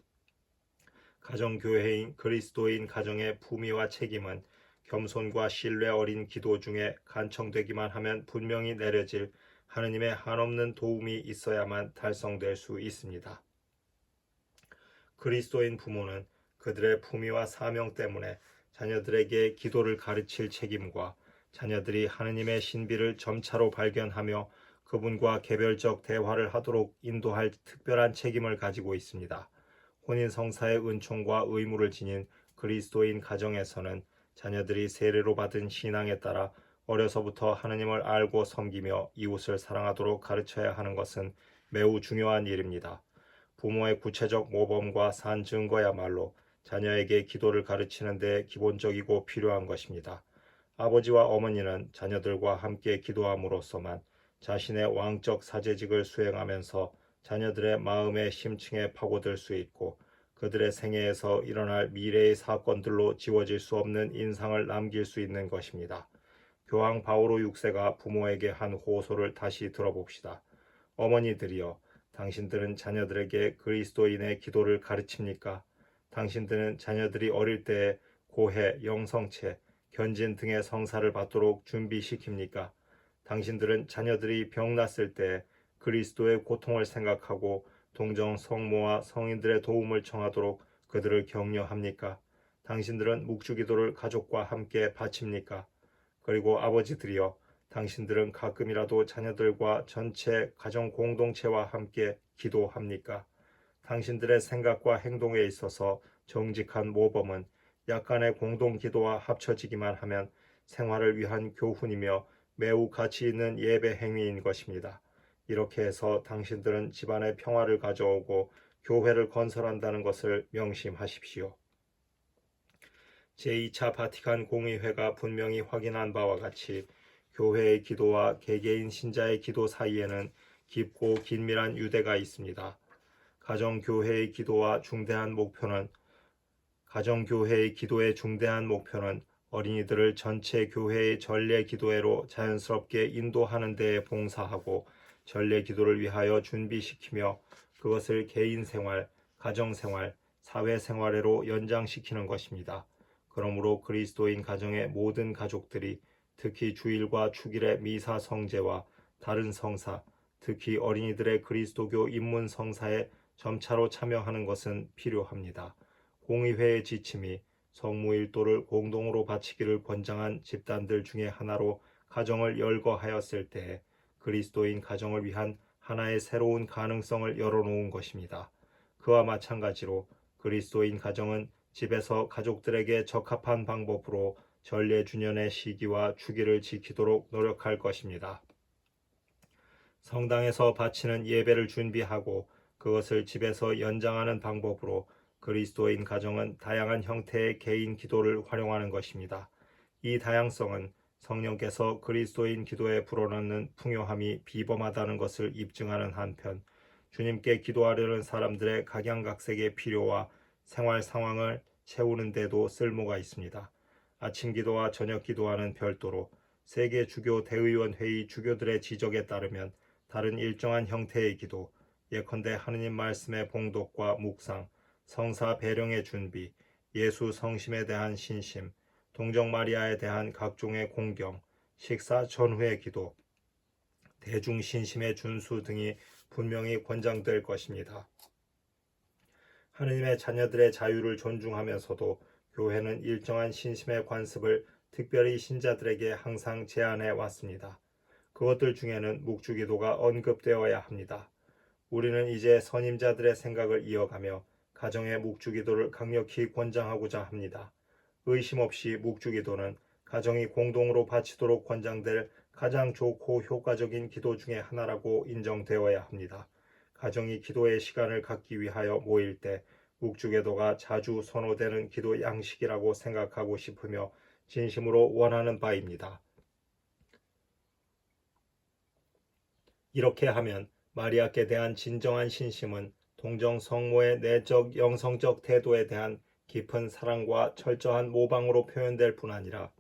가정교회인 그리스도인 가정의 품위와 책임은 겸손과 신뢰 어린 기도 중에 간청되기만 하면 분명히 내려질 하느님의 한없는 도움이 있어야만 달성될 수 있습니다. 그리스도인 부모는 그들의 품위와 사명 때문에 자녀들에게 기도를 가르칠 책임과 자녀들이 하느님의 신비를 점차로 발견하며 그분과 개별적 대화를 하도록 인도할 특별한 책임을 가지고 있습니다. 혼인성사의 은총과 의무를 지닌 그리스도인 가정에서는 자녀들이 세례로 받은 신앙에 따라 어려서부터 하느님을 알고 섬기며 이웃을 사랑하도록 가르쳐야 하는 것은 매우 중요한 일입니다. 부모의 구체적 모범과 산 증거야말로 자녀에게 기도를 가르치는 데 기본적이고 필요한 것입니다. 아버지와 어머니는 자녀들과 함께 기도함으로써만 자신의 왕적 사제직을 수행하면서 자녀들의 마음의 심층에 파고들 수 있고 그들의 생애에서 일어날 미래의 사건들로 지워질 수 없는 인상을 남길 수 있는 것입니다. 교황 바오로 6세가 부모에게 한 호소를 다시 들어봅시다. 어머니들이여, 당신들은 자녀들에게 그리스도인의 기도를 가르칩니까? 당신들은 자녀들이 어릴 때에 고해, 영성체, 견진 등의 성사를 받도록 준비시킵니까? 당신들은 자녀들이 병났을 때 그리스도의 고통을 생각하고 동정 성모와 성인들의 도움을 청하도록 그들을 격려합니까? 당신들은 묵주기도를 가족과 함께 바칩니까? 그리고 아버지들이여, 당신들은 가끔이라도 자녀들과 전체 가정 공동체와 함께 기도합니까? 당신들의 생각과 행동에 있어서 정직한 모범은 약간의 공동 기도와 합쳐지기만 하면 생활을 위한 교훈이며 매우 가치 있는 예배 행위인 것입니다. 이렇게 해서 당신들은 집안의 평화를 가져오고 교회를 건설한다는 것을 명심하십시오. 제2차 바티칸 공의회가 분명히 확인한 바와 같이 교회의 기도와 개개인 신자의 기도 사이에는 깊고 긴밀한 유대가 있습니다. 가정교회의 기도의 중대한 목표는 어린이들을 전체 교회의 전례 기도회로 자연스럽게 인도하는 데에 봉사하고 전례 기도를 위하여 준비시키며 그것을 개인 생활, 가정 생활, 사회 생활로 연장시키는 것입니다. 그러므로 그리스도인 가정의 모든 가족들이 특히 주일과 축일의 미사 성제와 다른 성사, 특히 어린이들의 그리스도교 입문 성사에 점차로 참여하는 것은 필요합니다. 공의회의 지침이 성무일도를 공동으로 바치기를 권장한 집단들 중에 하나로 가정을 열거하였을 때 그리스도인 가정을 위한 하나의 새로운 가능성을 열어놓은 것입니다. 그와 마찬가지로 그리스도인 가정은 집에서 가족들에게 적합한 방법으로 전례주년의 시기와 주기를 지키도록 노력할 것입니다. 성당에서 바치는 예배를 준비하고 그것을 집에서 연장하는 방법으로 그리스도인 가정은 다양한 형태의 개인 기도를 활용하는 것입니다. 이 다양성은 성령께서 그리스도인 기도에 불어넣는 풍요함이 비범하다는 것을 입증하는 한편 주님께 기도하려는 사람들의 각양각색의 필요와 생활 상황을 채우는 데도 쓸모가 있습니다. 아침 기도와 저녁 기도와는 별도로 세계 주교 대의원 회의 주교들의 지적에 따르면 다른 일정한 형태의 기도, 예컨대 하느님 말씀의 봉독과 묵상, 성사 배령의 준비, 예수 성심에 대한 신심, 동정 마리아에 대한 각종의 공경, 식사 전후의 기도, 대중 신심의 준수 등이 분명히 권장될 것입니다. 하느님의 자녀들의 자유를 존중하면서도 교회는 일정한 신심의 관습을 특별히 신자들에게 항상 제안해 왔습니다. 그것들 중에는 묵주기도가 언급되어야 합니다. 우리는 이제 선임자들의 생각을 이어가며 가정의 묵주기도를 강력히 권장하고자 합니다. 의심 없이 묵주기도는 가정이 공동으로 바치도록 권장될 가장 좋고 효과적인 기도 중의 하나라고 인정되어야 합니다. 가정이 기도의 시간을 갖기 위하여 모일 때 묵주기도가 자주 선호되는 기도 양식이라고 생각하고 싶으며 진심으로 원하는 바입니다. 이렇게 하면 마리아께 대한 진정한 신심은 동정 성모의 내적 영성적 태도에 대한 깊은 사랑과 철저한 모방으로 표현될 뿐 아니라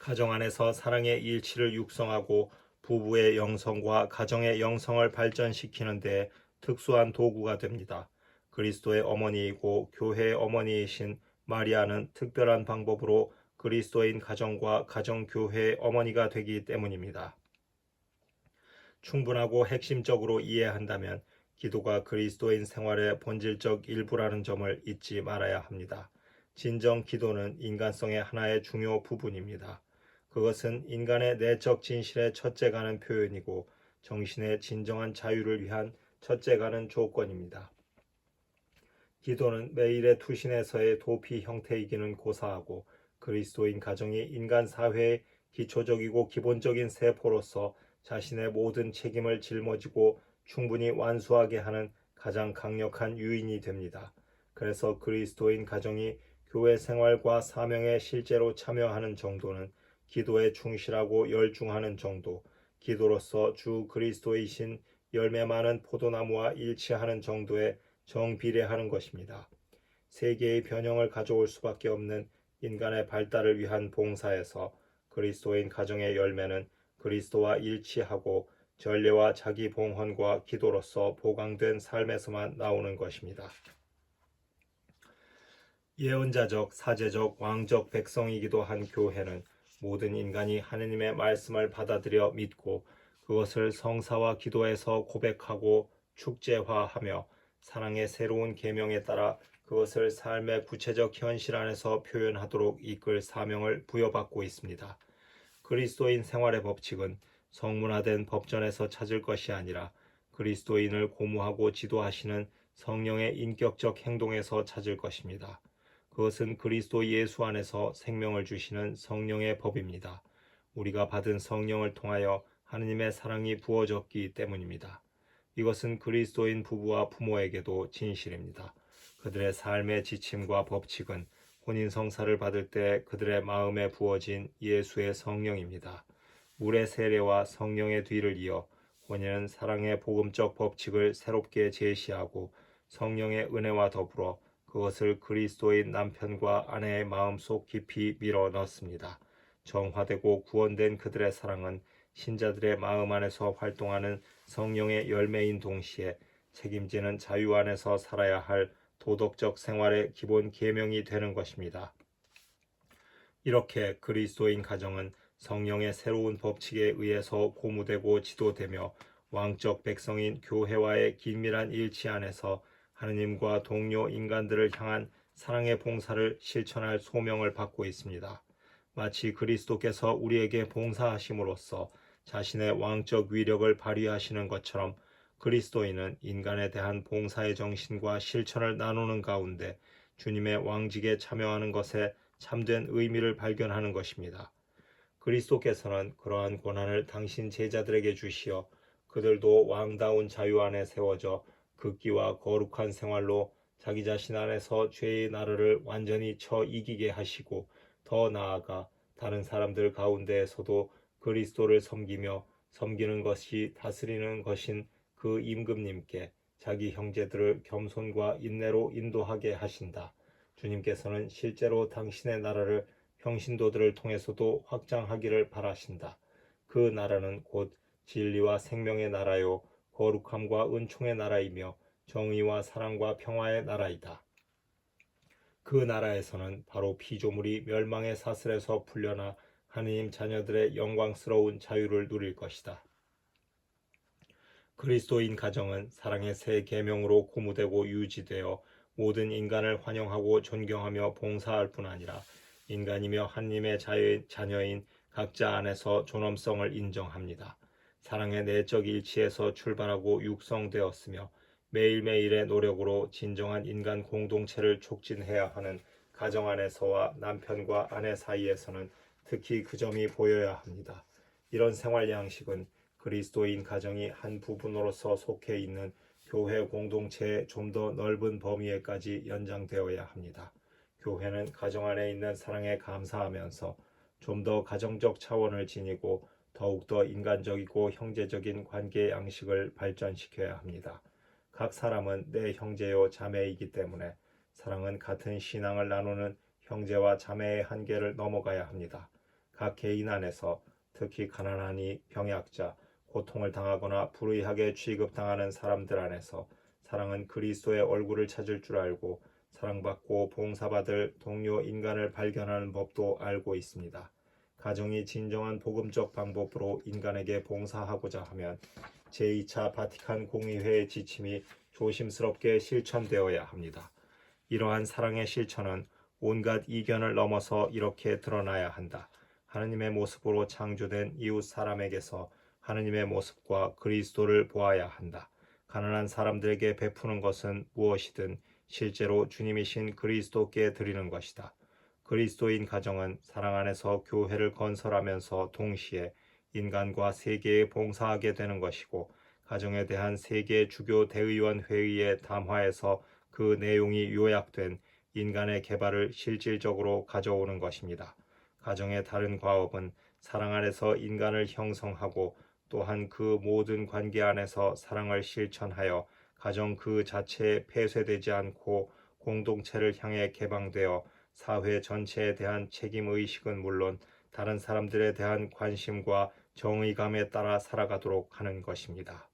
가정 안에서 사랑의 일치를 육성하고 부부의 영성과 가정의 영성을 발전시키는 데 특수한 도구가 됩니다. 그리스도의 어머니이고 교회의 어머니이신 마리아는 특별한 방법으로 그리스도인 가정과 가정교회의 어머니가 되기 때문입니다. 충분하고 핵심적으로 이해한다면 기도가 그리스도인 생활의 본질적 일부라는 점을 잊지 말아야 합니다. 진정 기도는 인간성의 하나의 중요 부분입니다. 그것은 인간의 내적 진실의 첫째가는 표현이고 정신의 진정한 자유를 위한 첫째가는 조건입니다. 기도는 매일의 투신에서의 도피 형태이기는 고사하고 그리스도인 가정이 인간 사회의 기초적이고 기본적인 세포로서 자신의 모든 책임을 짊어지고 충분히 완수하게 하는 가장 강력한 유인이 됩니다. 그래서 그리스도인 가정이 교회 생활과 사명에 실제로 참여하는 정도는 기도에 충실하고 열중하는 정도, 기도로서 주 그리스도이신 열매 많은 포도나무와 일치하는 정도의 정비례하는 것입니다. 세계의 변형을 가져올 수밖에 없는 인간의 발달을 위한 봉사에서 그리스도인 가정의 열매는 그리스도와 일치하고 전례와 자기 봉헌과 기도로서 보강된 삶에서만 나오는 것입니다. 예언자적, 사제적, 왕적 백성이기도 한 교회는 모든 인간이 하느님의 말씀을 받아들여 믿고 그것을 성사와 기도에서 고백하고 축제화하며 사랑의 새로운 계명에 따라 그것을 삶의 구체적 현실 안에서 표현하도록 이끌 사명을 부여받고 있습니다. 그리스도인 생활의 법칙은 성문화된 법전에서 찾을 것이 아니라 그리스도인을 고무하고 지도하시는 성령의 인격적 행동에서 찾을 것입니다. 그것은 그리스도 예수 안에서 생명을 주시는 성령의 법입니다. 우리가 받은 성령을 통하여 하느님의 사랑이 부어졌기 때문입니다. 이것은 그리스도인 부부와 부모에게도 진실입니다. 그들의 삶의 지침과 법칙은 혼인 성사를 받을 때 그들의 마음에 부어진 예수의 성령입니다. 물의 세례와 성령의 뒤를 이어 혼인은 사랑의 복음적 법칙을 새롭게 제시하고 성령의 은혜와 더불어 그것을 그리스도인 남편과 아내의 마음속 깊이 밀어 넣습니다. 정화되고 구원된 그들의 사랑은 신자들의 마음 안에서 활동하는 성령의 열매인 동시에 책임지는 자유 안에서 살아야 할 도덕적 생활의 기본 계명이 되는 것입니다. 이렇게 그리스도인 가정은 성령의 새로운 법칙에 의해서 고무되고 지도되며 왕적 백성인 교회와의 긴밀한 일치 안에서 하느님과 동료 인간들을 향한 사랑의 봉사를 실천할 소명을 받고 있습니다. 마치 그리스도께서 우리에게 봉사하심으로써 자신의 왕적 위력을 발휘하시는 것처럼 그리스도인은 인간에 대한 봉사의 정신과 실천을 나누는 가운데 주님의 왕직에 참여하는 것에 참된 의미를 발견하는 것입니다. 그리스도께서는 그러한 권한을 당신 제자들에게 주시어 그들도 왕다운 자유 안에 세워져 극기와 거룩한 생활로 자기 자신 안에서 죄의 나르를 완전히 쳐 이기게 하시고 더 나아가 다른 사람들 가운데에서도 그리스도를 섬기며 섬기는 것이 다스리는 것인 그 임금님께 자기 형제들을 겸손과 인내로 인도하게 하신다. 주님께서는 실제로 당신의 나라를 평신도들을 통해서도 확장하기를 바라신다. 그 나라는 곧 진리와 생명의 나라요 거룩함과 은총의 나라이며 정의와 사랑과 평화의 나라이다. 그 나라에서는 바로 피조물이 멸망의 사슬에서 풀려나 하느님 자녀들의 영광스러운 자유를 누릴 것이다. 그리스도인 가정은 사랑의 새 계명으로 고무되고 유지되어 모든 인간을 환영하고 존경하며 봉사할 뿐 아니라 인간이며 하느님의 자녀인 각자 안에서 존엄성을 인정합니다. 사랑의 내적 일치에서 출발하고 육성되었으며 매일매일의 노력으로 진정한 인간 공동체를 촉진해야 하는 가정 안에서와 남편과 아내 사이에서는 특히 그 점이 보여야 합니다. 이런 생활 양식은 그리스도인 가정이 한 부분으로서 속해 있는 교회 공동체의 좀 더 넓은 범위에까지 연장되어야 합니다. 교회는 가정 안에 있는 사랑에 감사하면서 좀 더 가정적 차원을 지니고 더욱더 인간적이고 형제적인 관계 양식을 발전시켜야 합니다. 각 사람은 내 형제요 자매이기 때문에 사랑은 같은 신앙을 나누는 형제와 자매의 한계를 넘어가야 합니다. 각 개인 안에서 특히 가난하니 병약자, 고통을 당하거나 불의하게 취급당하는 사람들 안에서 사랑은 그리스도의 얼굴을 찾을 줄 알고 사랑받고 봉사받을 동료 인간을 발견하는 법도 알고 있습니다. 가정이 진정한 복음적 방법으로 인간에게 봉사하고자 하면 제2차 바티칸 공의회의 지침이 조심스럽게 실천되어야 합니다. 이러한 사랑의 실천은 온갖 이견을 넘어서 이렇게 드러나야 한다. 하느님의 모습으로 창조된 이웃 사람에게서 하느님의 모습과 그리스도를 보아야 한다. 가난한 사람들에게 베푸는 것은 무엇이든 실제로 주님이신 그리스도께 드리는 것이다. 그리스도인 가정은 사랑 안에서 교회를 건설하면서 동시에 인간과 세계에 봉사하게 되는 것이고 가정에 대한 세계 주교 대의원 회의의 담화에서 그 내용이 요약된 인간의 개발을 실질적으로 가져오는 것입니다. 가정의 다른 과업은 사랑 안에서 인간을 형성하고 또한 그 모든 관계 안에서 사랑을 실천하여 가정 그 자체에 폐쇄되지 않고 공동체를 향해 개방되어 사회 전체에 대한 책임의식은 물론 다른 사람들에 대한 관심과 정의감에 따라 살아가도록 하는 것입니다.